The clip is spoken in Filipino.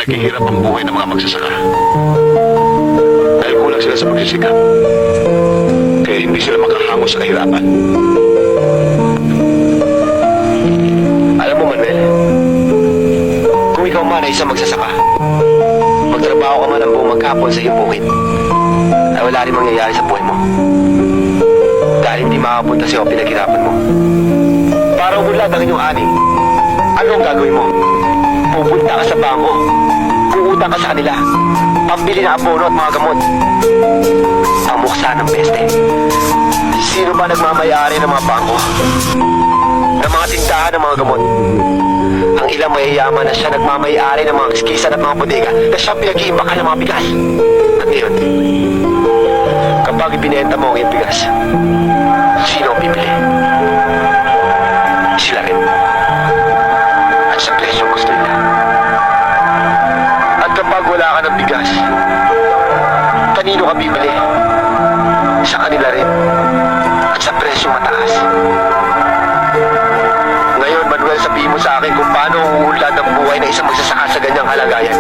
naghihirap ang buhay ng mga magsasaka. Dahil kulang sila sa pagsisikap. Kaya hindi sila makahango sa kahirapan. Alam mo, Manuel, kung ikaw man ay isang magsasaka, magtrabaho ka man ang buong maghapon sa iyong bukid, ay wala rin mangyayari sa buhay mo. Dahil hindi makapunta sa iyo ang pinaghirapan mo. Para umunlad ang inyong ani, ano ang gagawin mo? Pupunta ka sa bangko, uutang ka sa kanila, pambili ng abono at mga gamot, pamuksa ng peste. Sino ba nagmamayari ng mga bangko? Ng mga tindahan ng mga gamot? Ang ilang mayayaman na siya nagmamayari ng mga kiskisan at mga bodega na siya pinag-iimbakal ng mga bigas. At ngayon, kapag ibinenta mo ang iyong bigas, sino ang bibili? Sila rin. At sa presyong gusto nila. At kapag wala ka ng bigas, kanino ka bibili? Sa kanila rin. At sa presyong mataas. Ngayon, Manuel, sabihin mo sa akin kung paano uunlad ang buhay ng isang magsasaka sa ganyang kalagayan.